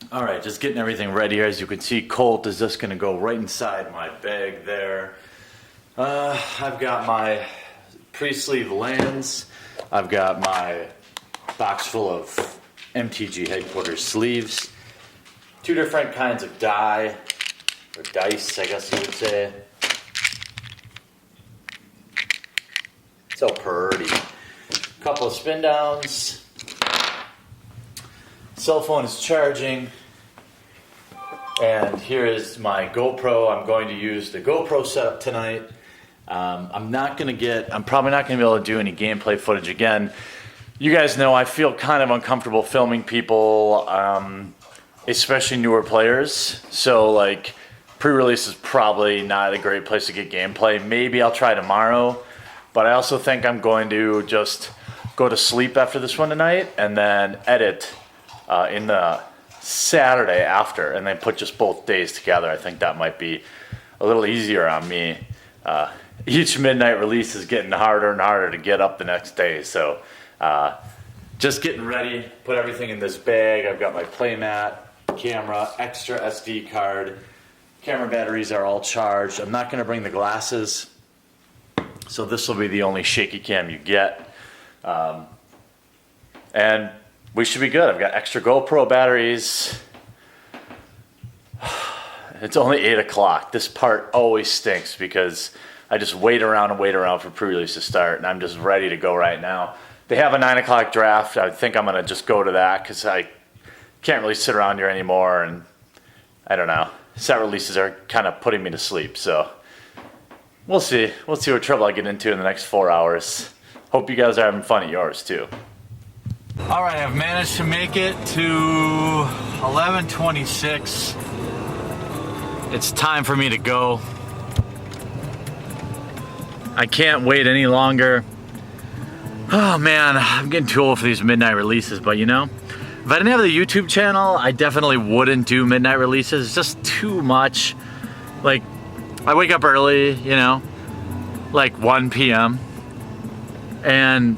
All right, just getting everything ready here. As you can see, Colt is just gonna go right inside my bag there. I've got my pre-sleeve lands. I've got my box full of MTGHeadQuarters sleeves. 2 different kinds of die, or dice, I guess you would say. So pretty. Couple of spin downs. Cell phone is charging. And here is my GoPro. I'm going to use the GoPro setup tonight. I'm probably not going to be able to do any gameplay footage again. You guys know I feel kind of uncomfortable filming people, especially newer players. So like pre-release is probably not a great place to get gameplay. Maybe I'll try tomorrow, but I also think I'm going to just go to sleep after this one tonight and then edit in the Saturday after, and then put just both days together. I think that might be a little easier on me. Each midnight release is getting harder and harder to get up the next day, so just getting ready, put everything in this bag. I've got my playmat, camera, extra SD card, camera batteries are all charged. I'm not going to bring the glasses, so this will be the only shaky cam you get, and we should be good. I've got extra GoPro batteries. It's only 8 o'clock. This part always stinks because I just wait around for pre-release to start, and I'm just ready to go right now. They have a 9 o'clock draft. I think I'm going to just go to that because I can't really sit around here anymore, and I don't know. Set releases are kind of putting me to sleep, so we'll see. We'll see what trouble I get into in the next 4 hours. Hope you guys are having fun at yours, too. All right, I've managed to make it to 11:26. It's time for me to go. I can't wait any longer. Oh man, I'm getting too old for these midnight releases, but you know, if I didn't have the YouTube channel, I definitely wouldn't do midnight releases. It's just too much. Like, I wake up early, you know, like 1 p.m. and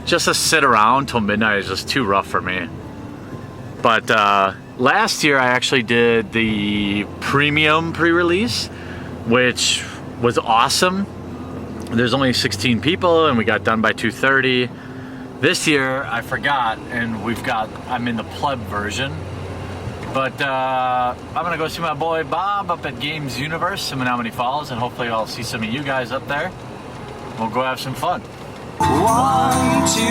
just to sit around till midnight is just too rough for me. But last year I actually did the premium pre-release, which was awesome. There's only 16 people and we got done by 2:30. This year I forgot, and I'm in the pleb version. But I'm gonna go see my boy Bob up at Games Universe in Menominee Falls, and hopefully I'll see some of you guys up there. We'll go have some fun. 1, 2,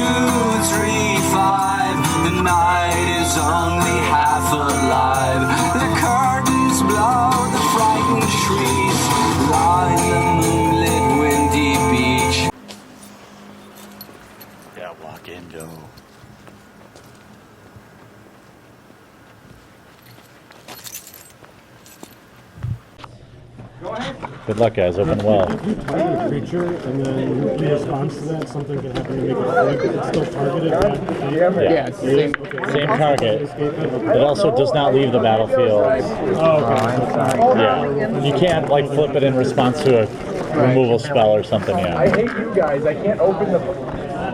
3, 5. The night is only half alive. The curtains blow, the frightened trees line the moonlit windy beach. Yeah, walk in, go. Good luck, guys. Open well. Target a creature, and then in response to that, something can happen to make it flip. It's still targeted. Yeah, it's the same target. It also does not leave the battlefield. Oh, okay. Yeah, you can't like flip it in response to a removal spell or something. Yeah. I hate you guys. I can't open the.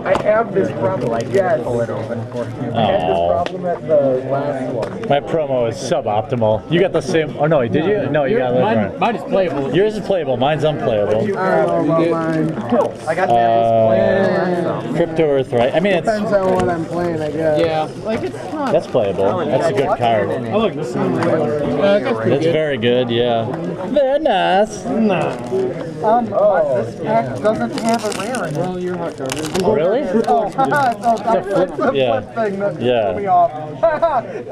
I have this problem. Yes. Pull it open for you. I had this problem at the last one. My promo is suboptimal. You got the same. Oh no, did you? No, you got it. Mine is playable. Yours is playable. Mine's unplayable. I got that. Crypto Earth, right? I mean, it's Depends on what I'm playing, I guess. Yeah, like it's not. that's playable. That's a good card. Oh look, this is That's very good. Yeah. Very nice. This pack doesn't have a rare in it. Well, you're hot garbage. Oh, really? It's the flip Yeah. thing that Yeah. threw me off.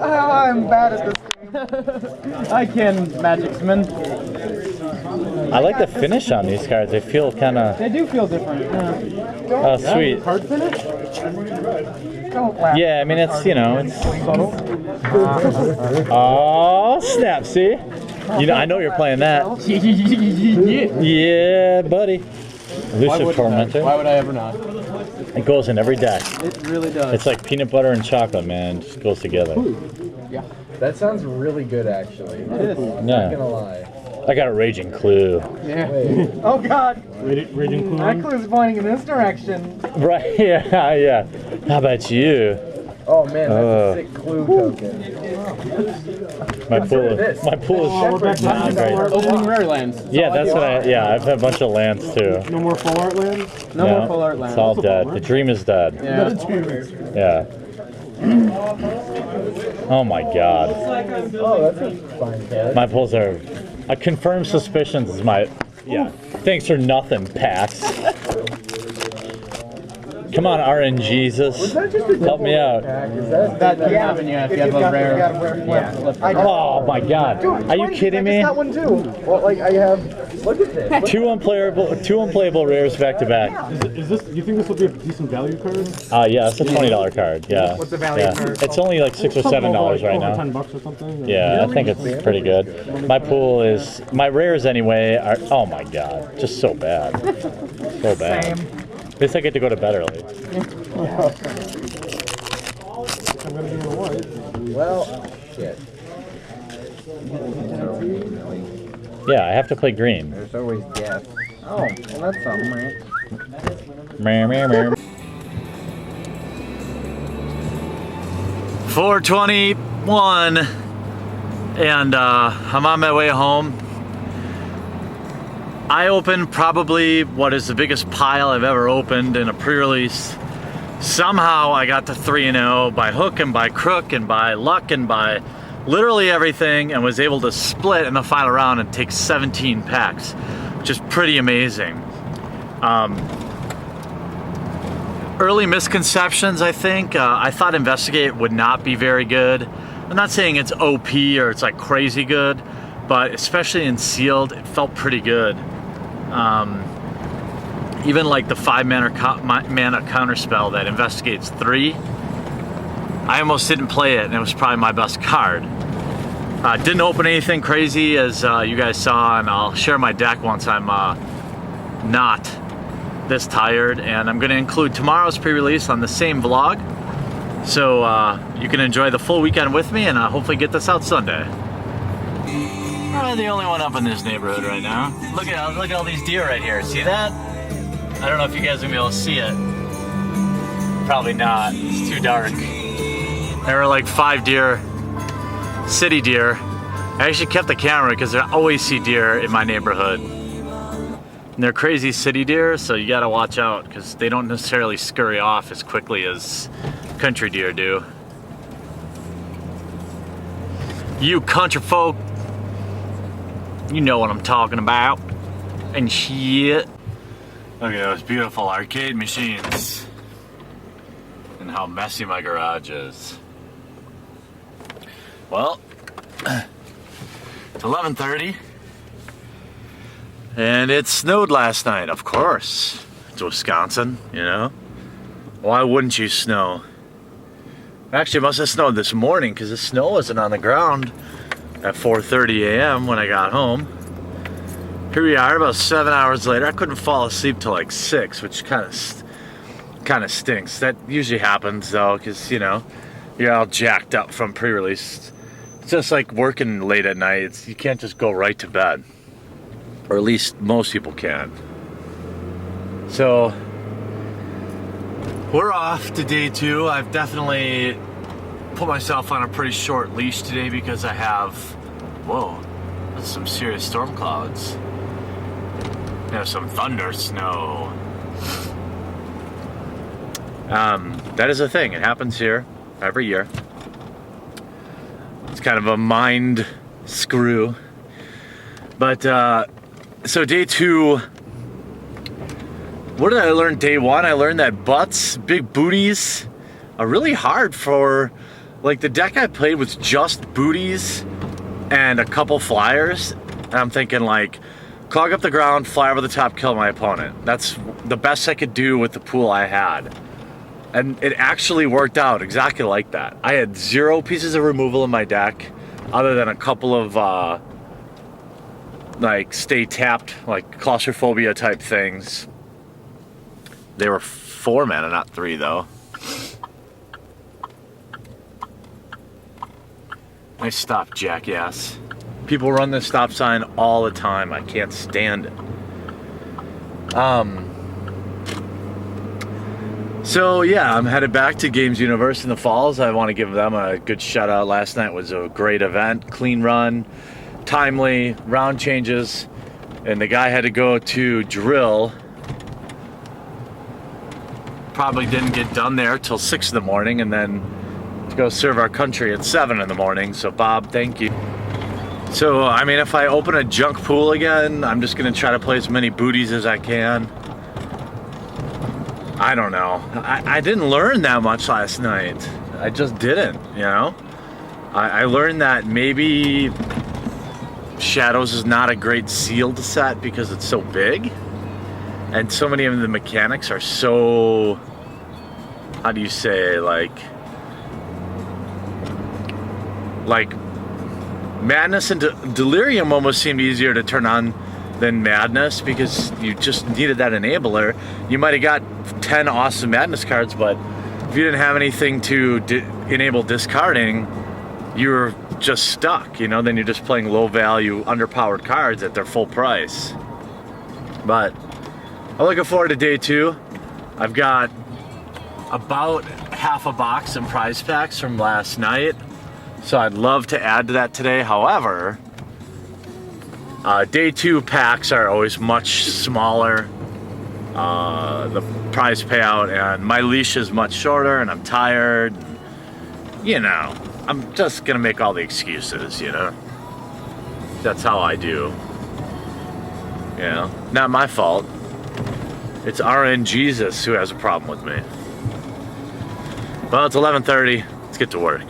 I'm bad at this game. I can Magic Summon. I like the finish on these cards. They feel kind of. They do feel different. Oh, sweet. Card finish? Don't laugh. Yeah, I mean it's it's. Oh snap! See, I know you're playing that. Yeah, buddy. Elusive Tormentor. Why would I ever not? It goes in every deck. It really does. It's like peanut butter and chocolate, man. It just goes together. Yeah. That sounds really good, actually. It is. Not gonna lie. I got a Raging Clue. Yeah. Oh god, Raging that clue's pointing in this direction. Right? Yeah, yeah. How about you? Oh man, that's a sick clue token. My pool is not great. Opening rare lands. Yeah, that's what I have a bunch of lands too. No more full art lands? No more full art lands. It's all dead. The dream is dead. Yeah. Yeah. Oh my god. Oh, that's a fine card. My pulls are. I confirm suspicions is my. Yeah. Thanks for nothing, Pax. Come on, RNGesus. Help me out. That doesn't happen yet if you have a rare. Oh my god. Are you kidding me? I got one too. Well, like I have. Look at this. Two unplayable rares back to back. Is this? You think this will be a decent value card? Yeah, it's a $20 card. Yeah. What's the value card? It's only like $6 or $7 right now. $10 or something? Yeah, I think it's pretty good. My pool is my rares anyway are. Oh my god, just so bad. So bad. Same. At least I get to go to bed early. I'm gonna do a white. Well, shit. Yeah, I have to play green. There's always death. Oh, well that's something, right? Meh, meh, meh. 4:21, and I'm on my way home. I opened probably what is the biggest pile I've ever opened in a pre-release. Somehow I got to 3-0 by hook and by crook and by luck and by literally everything, and was able to split in the final round and take 17 packs, which is pretty amazing. Early misconceptions, I think. I thought Investigate would not be very good. I'm not saying it's OP or it's like crazy good, but especially in sealed, it felt pretty good. Even like the 5 mana counterspell that investigates 3, I almost didn't play it, and it was probably my best card. Didn't open anything crazy, as you guys saw, and I'll share my deck once I'm not this tired, and I'm going to include tomorrow's pre-release on the same vlog, so you can enjoy the full weekend with me, and hopefully get this out Sunday. I'm the only one up in this neighborhood right now. Look at all these deer right here. See that? I don't know if you guys are gonna be able to see it. Probably not. It's too dark. There were like 5 deer, city deer. I actually kept the camera because I always see deer in my neighborhood. And they're crazy city deer, so you gotta watch out because they don't necessarily scurry off as quickly as country deer do. You country folk, you know what I'm talking about. And shit. Look at those beautiful arcade machines. And how messy my garage is. Well, it's 11:30. And it snowed last night, of course. It's Wisconsin, you know. Why wouldn't you snow? Actually, it must have snowed this morning because the snow wasn't on the ground at 4:30 a.m. when I got home. Here we are, about 7 hours later. I couldn't fall asleep till like 6, which kind of stinks. That usually happens though, because you know you're all jacked up from pre-release. It's just like working late at night. You can't just go right to bed, or at least most people can. So we're off to day 2. I've definitely put myself on a pretty short leash today because I have, whoa, that's some serious storm clouds. There's some thunder, snow. That is a thing. It happens here every year. It's kind of a mind screw. But, so day 2, what did I learn day 1? I learned that butts, big booties, are really hard for, like the deck I played was just booties and a couple flyers. And I'm thinking like, clog up the ground, fly over the top, kill my opponent. That's the best I could do with the pool I had. And it actually worked out exactly like that. I had 0 pieces of removal in my deck, other than a couple of like stay tapped, like claustrophobia type things. They were 4 mana, not 3 though. Nice stop, jackass. People run this stop sign all the time. I can't stand it. So yeah, I'm headed back to Games Universe in the Falls. I want to give them a good shout out. Last night was a great event, clean run, timely, round changes, and the guy had to go to drill. Probably didn't get done there till 6 in the morning, and then to go serve our country at 7 in the morning. So Bob, thank you. So I mean, if I open a junk pool again, I'm just gonna try to play as many booties as I can. I don't know. I didn't learn that much last night. I just didn't, you know? I learned that maybe Shadows is not a great sealed set because it's so big. And so many of the mechanics are so, how do you say, like Madness and Delirium almost seemed easier to turn on than Madness because you just needed that enabler. You might have got 10 awesome Madness cards, but if you didn't have anything to enable discarding, you're just stuck, you know? Then you're just playing low value, underpowered cards at their full price. But I'm looking forward to day 2. I've got about half a box in prize packs from last night, so I'd love to add to that today. However, day 2 packs are always much smaller, the prize payout, and my leash is much shorter, and I'm tired. You know, I'm just gonna make all the excuses, you know? That's how I do. You know, not my fault. It's RN Jesus who has a problem with me. Well, it's 11:30. Let's get to work.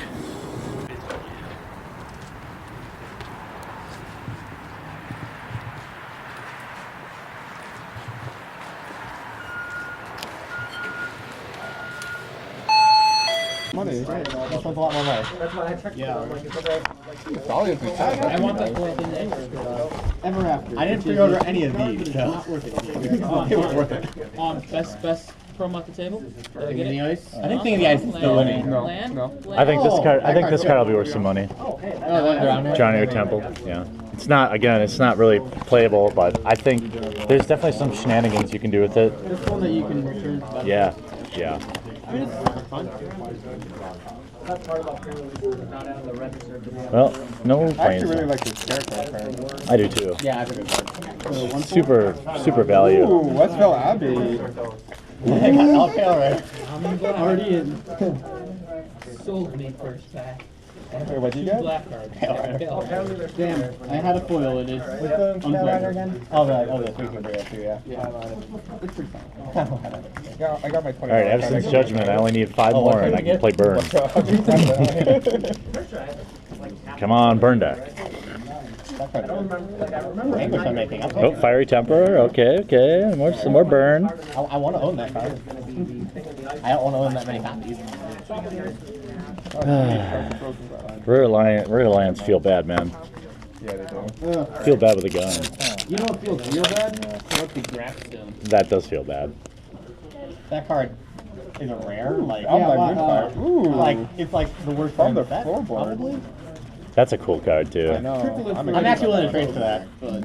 Money. This one's a lot more money. That's why I checked. Yeah. It's always been I want that Ever After. I didn't pre-order any of these, so. Not worth it. It was worth it. Best promo at the table? King of the Ice? I think King of the Ice is still winning. No. I think this card. I think this card will be worth some money. Oh, Johnny or Temple. Yeah. It's not. Again, it's not really playable, but I think there's definitely some shenanigans you can do with it. This one that you can return. Yeah. Yeah. Well, no I playing. actually really like this character card. I do too. Yeah, that's a good card. Super value. Ooh, Westville Abbey. I got all pale right. Already in. Sold me first pack. Wait, what'd you get? Black card. Damn, I had a foil. It is. What's the Carolina again? Oh, the 3 yeah. It's pretty fun. Yeah, I got my 20. All right, Absence Judgment. I only need 5 more, and I can play Burn. Come on, Burn deck. Anguish I'm making. Oh, Fiery Temper. Okay. Some more Burn. I want to own that card. I don't want to own that many copies. Rear Alliance feel bad, man. Yeah, they do. Feel bad with a gun. You know what feels real bad? What the Grafstone. That does feel bad. That card is a rare. Like, I'm like Moonfire. Ooh. like it's like the worst From card the in set, floorboard. probably. That's a cool card too. I know. I'm actually willing to trade for that. But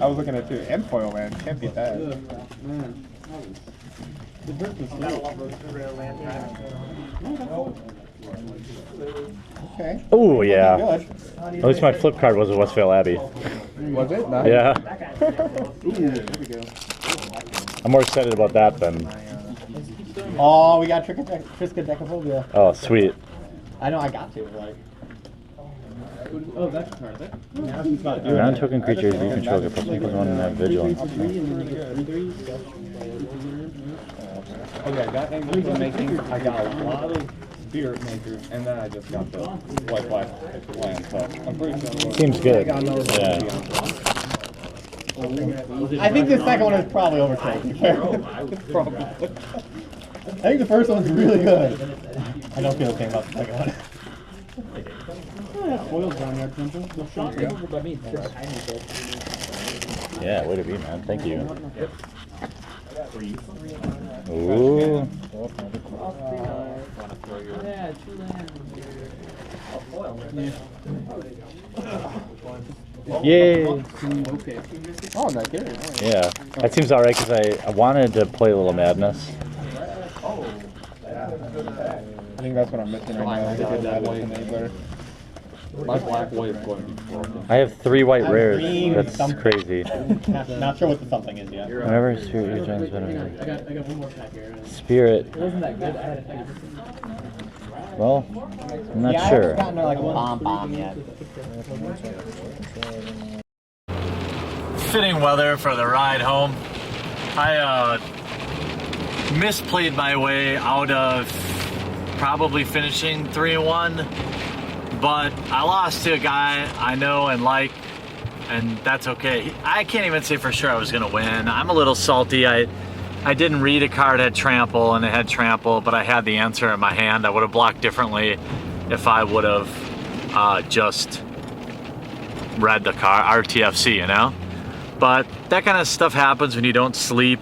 I was looking at two. And foil land. Can't beat that. Okay. Oh yeah. Good. At least my flip card was a Westvale Abbey. Was it? Nice. Yeah. ooh, there we go. I'm more excited about that than. Oh, we got Triskaidekaphobia. Oh, sweet. I know I got to, like. Oh, that's a card. Now he's not doing Non-token creatures you control get +1/+1 and have vigilance. Okay, I got Anglican making. I got a lot of spirit makers, and then I just got the white land. So I'm pretty sure. Seems good. Yeah. I think the second one is probably overtaken. Probably. I think the first one's really good. I don't feel the same about the second one. Foils down there, Temple. Yeah, way to be, man. Thank you. Ooh. Yeah, 2 lands. Yay. Okay. Oh, not good. Yeah. That seems alright because I wanted to play a little Madness. I think that's what I'm missing right now. I think that enabler. My black white is going to be broken. I have 3 white rares. green That's something. crazy. Not sure what the something is yet. Whenever Spirit regenerates, I got one more pack here. Spirit. It wasn't that good. I had a Well, I'm not Yeah, I sure. haven't gotten like a bomb yet. Fitting weather for the ride home. I misplayed my way out of probably finishing 3-1, but I lost to a guy I know and like, and that's okay. I can't even say for sure I was gonna win. I'm a little salty. I didn't read a card had trample, and it had trample, but I had the answer in my hand. I would have blocked differently if I would have just read the card, RTFC, you know? But that kind of stuff happens when you don't sleep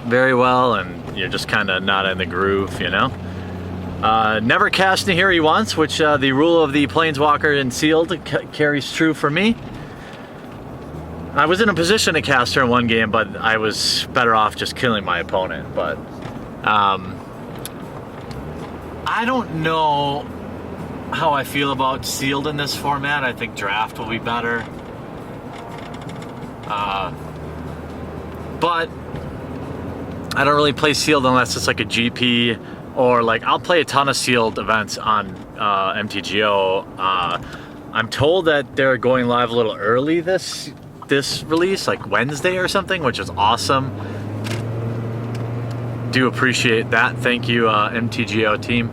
very well and you're just kind of not in the groove, you know? Never cast Nahiri once, which the rule of the Planeswalker in Sealed carries true for me. I was in a position to cast her in one game, but I was better off just killing my opponent. But I don't know how I feel about Sealed in this format. I think Draft will be better. But I don't really play Sealed unless it's like a GP, or like I'll play a ton of Sealed events on MTGO. I'm told that they're going live a little early this release, like Wednesday or something, which is awesome. Do appreciate that. Thank you, MTGO team.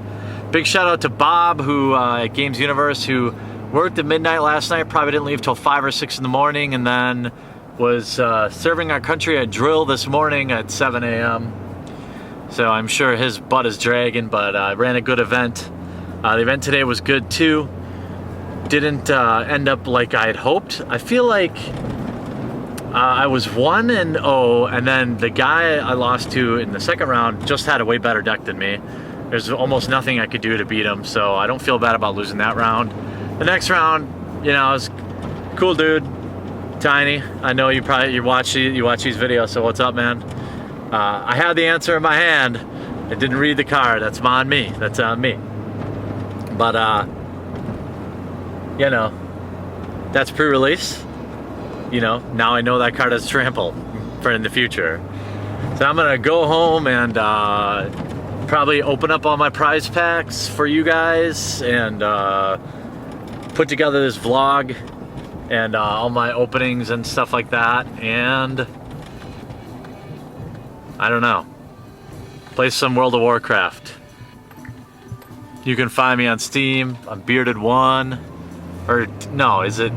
Big shout out to Bob, who at Games Universe, who worked at midnight last night. Probably didn't leave till 5 or 6 in the morning, and then was serving our country at drill this morning at 7 a.m. So I'm sure his butt is dragging, but ran a good event. The event today was good too. Didn't end up like I had hoped. I feel like I was 1-0, and then the guy I lost to in the second round just had a way better deck than me. There's almost nothing I could do to beat him, so I don't feel bad about losing that round. The next round, you know, I was cool dude, Tiny. I know you watch these videos, so what's up, man? I had the answer in my hand. I didn't read the card. That's on me. That's on me. But you know, that's pre-release. You know, now I know that card has trample for in the future. So I'm gonna go home and probably open up all my prize packs for you guys and put together this vlog and all my openings and stuff like that, and I don't know, play some World of Warcraft. You can find me on Steam. I'm Bearded1, or no, is it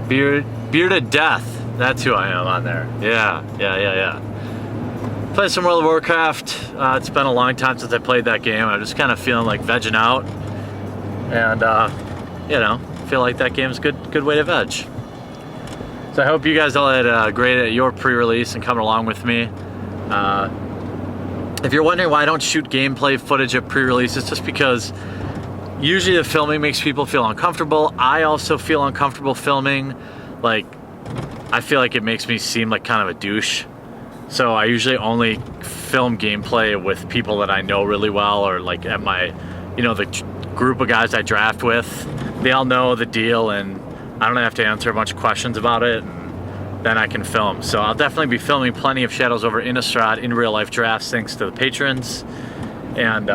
Bearded Death? That's who I am on there. Yeah. Play some World of Warcraft. It's been a long time since I played that game. I'm just kind of feeling like vegging out, and you know, feel like that game's a good way to veg. So I hope you guys all had a great at your pre-release and coming along with me. If you're wondering why I don't shoot gameplay footage at pre-release, it's just because usually the filming makes people feel uncomfortable. I also feel uncomfortable filming. Like, I feel like it makes me seem like kind of a douche. So I usually only film gameplay with people that I know really well, or like at my, you know, the group of guys I draft with. They all know the deal, and I don't have to answer a bunch of questions about it, and then I can film. So I'll definitely be filming plenty of Shadows over Innistrad in real life drafts thanks to the patrons. And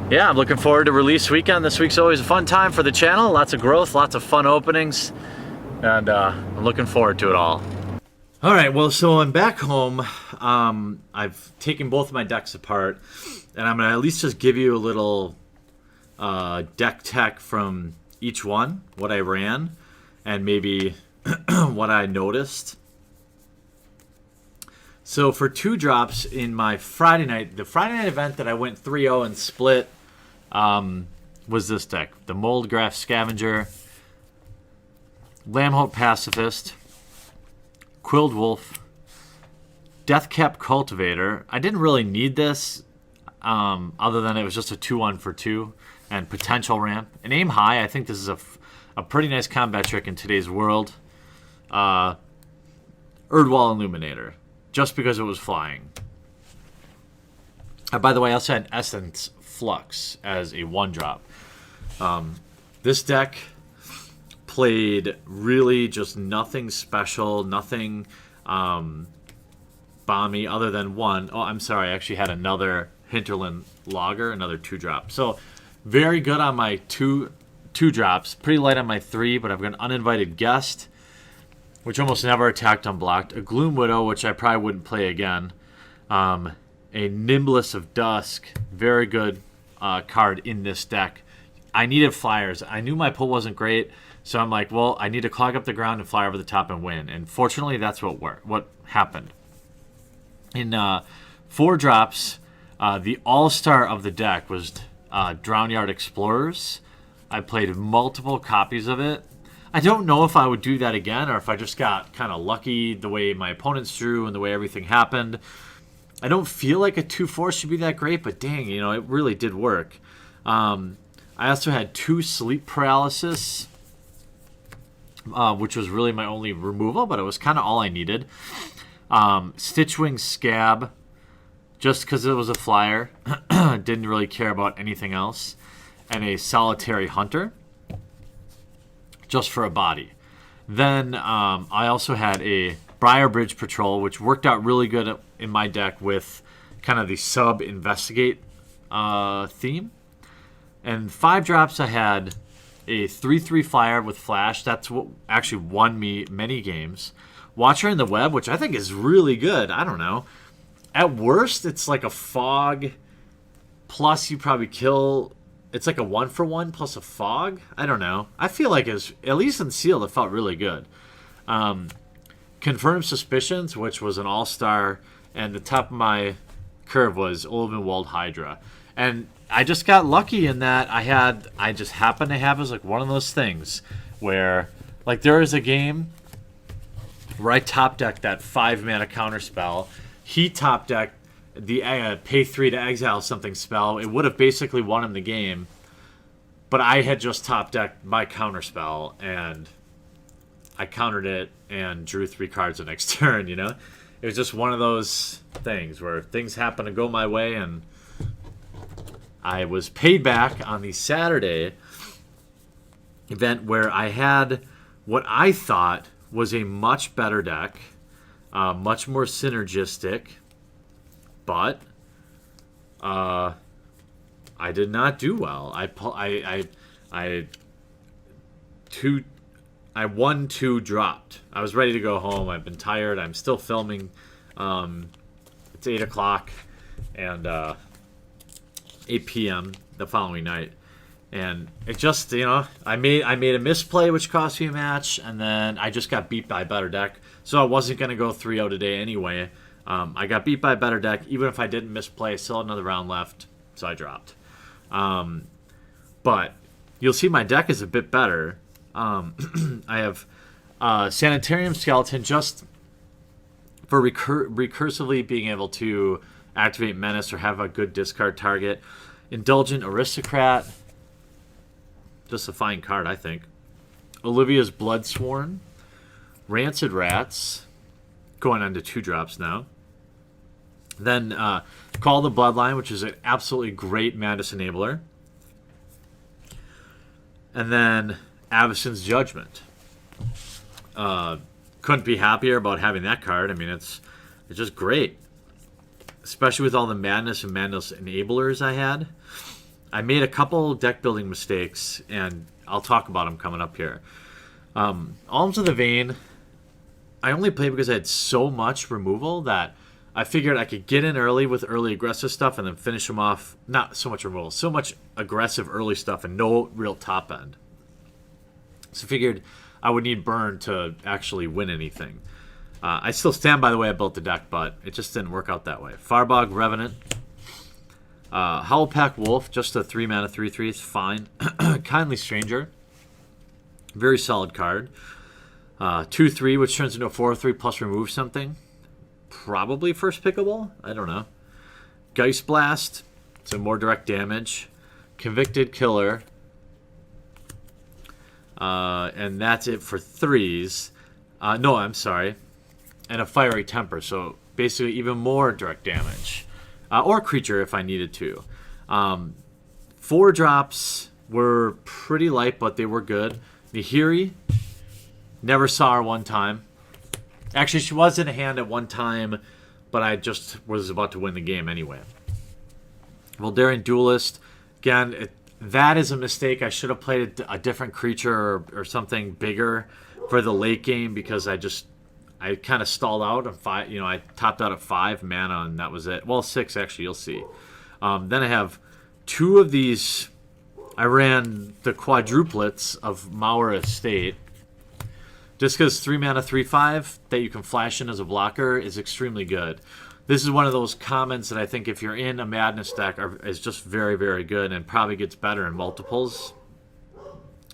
yeah, I'm looking forward to release weekend. This week's always a fun time for the channel. Lots of growth, lots of fun openings, and I'm looking forward to it all. All right, well, so I'm back home. I've taken both of my decks apart, and I'm gonna at least just give you a little deck tech from each one, what I ran, and maybe what I noticed. So for 2 drops in my Friday night, the Friday night event that I went 3-0 and split was this deck. The Moldgraph Scavenger, Lambholt Pacifist, Quilled Wolf, Deathcap Cultivator. I didn't really need this other than it was just a 2-1 for 2 and potential ramp. And aim high, I think this is a pretty nice combat trick in today's world. Erdwall Illuminator. just because it was flying. By the way, I also had Essence Flux as a 1-drop. This deck played really just nothing special, nothing bomby other than one. Oh, I'm sorry, I actually had another Hinterland Logger, another 2-drop. So very good on my two drops, pretty light on my 3, but I've got an Uninvited Guest, which almost never attacked unblocked, a Gloom Widow, which I probably wouldn't play again, a Nimbus of Dusk, very good card in this deck. I needed flyers. I knew my pull wasn't great, so I'm like, well, I need to clog up the ground and fly over the top and win. And fortunately, that's what happened. In 4 drops, the all-star of the deck was Drownyard Explorers. I played multiple copies of it. I don't know if I would do that again or if I just got kind of lucky the way my opponents drew and the way everything happened. I don't feel like a 2/4 should be that great, but dang, it really did work. I also had 2 Sleep Paralysis, which was really my only removal, but it was kind of all I needed. Stitchwing Scab, just because it was a flyer. Didn't really care about anything else. And a Solitary Hunter, just for a body. Then I also had a Briarbridge Patrol, which worked out really good in my deck with kind of the sub-investigate theme. And 5 drops, I had a 3/3 flyer with Flash. That's what actually won me many games. Watcher in the Web, which I think is really good. I don't know. At worst, it's like a fog, plus you probably kill... It's like a 1-for-1 plus a fog. I don't know. I feel like it's, at least in sealed, it felt really good. Confirmed Suspicions, which was an all-star, and the top of my curve was Ulvenwald Hydra. And I just got lucky in that I just happened to have, it was like one of those things where, like, there is a game where I top decked that 5-mana counter spell. He top decked the pay 3 to exile something spell. It would have basically won him the game, but I had just top decked my counter spell and I countered it and drew 3 cards the next turn. It was just one of those things where things happen to go my way, and I was paid back on the Saturday event where I had what I thought was a much better deck, much more synergistic. But I did not do well. I won 2, dropped. I was ready to go home. I've been tired. I'm still filming. It's 8 o'clock and 8 p.m. the following night. And it just, I made a misplay which cost me a match, and then I just got beat by a better deck. So I wasn't going to go 3-0 today anyway. I got beat by a better deck. Even if I didn't misplay, I still had another round left, so I dropped. But you'll see my deck is a bit better. I have Sanitarium Skeleton just for recursively being able to activate Menace or have a good discard target. Indulgent Aristocrat, just a fine card, I think. Olivia's Bloodsworn. Rancid Rats, going on to 2 drops now. Then Call the Bloodline, which is an absolutely great Madness Enabler. And then Avacyn's Judgment. Couldn't be happier about having that card. I mean, it's just great. Especially with all the Madness and Madness Enablers I had. I made a couple deck building mistakes, and I'll talk about them coming up here. Alms of the Vein, I only played because I had so much removal that I figured I could get in early with early aggressive stuff and then finish them off. Not so much removal, so much aggressive early stuff and no real top end. So I figured I would need burn to actually win anything. I still stand by the way I built the deck, but it just didn't work out that way. Farbog Revenant. Howlpack Wolf, just a 3-mana 3/3, it's fine. Kindly Stranger. Very solid card. 2/3, which turns into a 4/3 plus remove something. Probably first pickable. I don't know. Geist Blast. So more direct damage. Convicted Killer. And that's it for 3s. No, I'm sorry. And a Fiery Temper. So basically even more direct damage. Or creature if I needed to. 4 drops were pretty light, but they were good. Nahiri, never saw her one time. Actually, she was in a hand at one time, but I just was about to win the game anyway. Voldarian Duelist, again, that is a mistake. I should have played a different creature or something bigger for the late game because I kind of stalled out on 5. You know, I topped out at 5 mana and that was it. Well, 6 actually. You'll see. Then I have 2 of these. I ran the quadruplets of Mauer Estate. Just because 3 mana 3/5 that you can flash in as a blocker is extremely good. This is one of those commons that I think if you're in a Madness deck is just very, very good and probably gets better in multiples.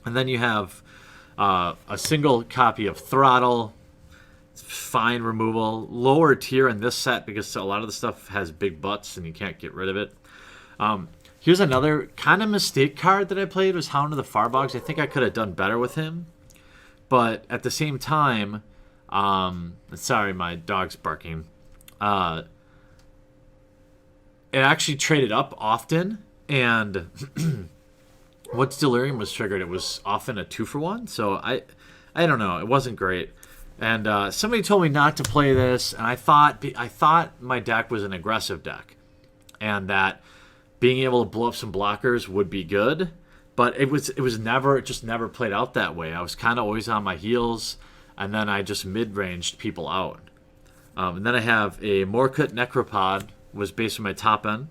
And then you have a single copy of Throttle. It's fine removal. Lower tier in this set because a lot of the stuff has big butts and you can't get rid of it. Here's another kind of mistake card that I played was Hound of the Farbogs. I think I could have done better with him. But at the same time, sorry, my dog's barking. It actually traded up often, and once Delirium was triggered, it was often a 2-for-1. So I don't know, it wasn't great. And somebody told me not to play this, and I thought my deck was an aggressive deck, and that being able to blow up some blockers would be good. But it just never played out that way. I was kind of always on my heels, and then I just mid-ranged people out. And then I have a Morkut Necropod, was based on my top end.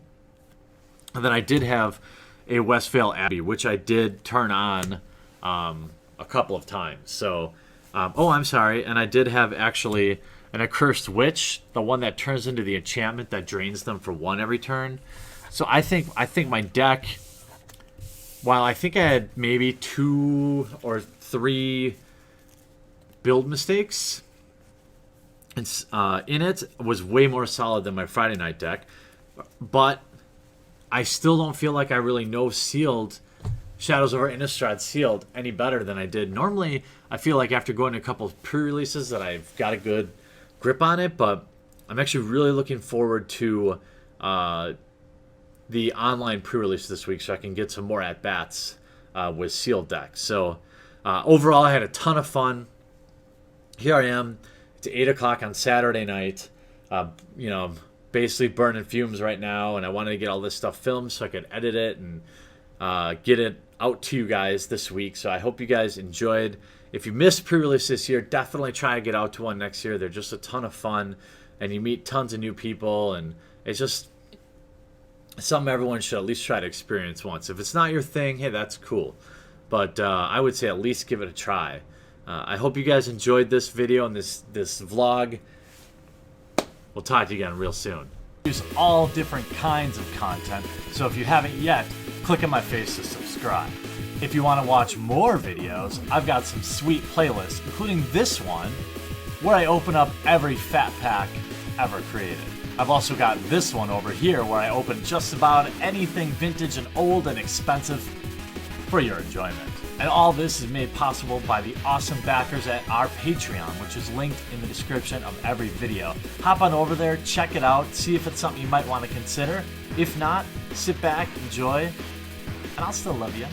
And then I did have a Westvale Abbey, which I did turn on a couple of times. So, I'm sorry. And I did have actually an Accursed Witch, the one that turns into the enchantment that drains them for 1 every turn. So I think my deck, while I think I had maybe 2 or 3 build mistakes, in it was way more solid than my Friday night deck, but I still don't feel like I really know Sealed, Shadows over Innistrad Sealed any better than I did. Normally, I feel like after going to a couple of pre-releases that I've got a good grip on it, but I'm actually really looking forward to the online pre-release this week so I can get some more at-bats with Sealed decks. So overall, I had a ton of fun. Here I am. It's 8 o'clock on Saturday night. Basically burning fumes right now, and I wanted to get all this stuff filmed so I could edit it and get it out to you guys this week. So I hope you guys enjoyed. If you missed pre-release this year, definitely try to get out to one next year. They're just a ton of fun, and you meet tons of new people, and it's just something everyone should at least try to experience once. If it's not your thing, hey, that's cool. But I would say at least give it a try. I hope you guys enjoyed this video and this vlog. We'll talk to you again real soon. Use all different kinds of content, so if you haven't yet, click on my face to subscribe. If you want to watch more videos, I've got some sweet playlists, including this one, where I open up every fat pack ever created. I've also got this one over here where I open just about anything vintage and old and expensive for your enjoyment. And all this is made possible by the awesome backers at our Patreon, which is linked in the description of every video. Hop on over there, check it out, see if it's something you might want to consider. If not, sit back, enjoy, and I'll still love you.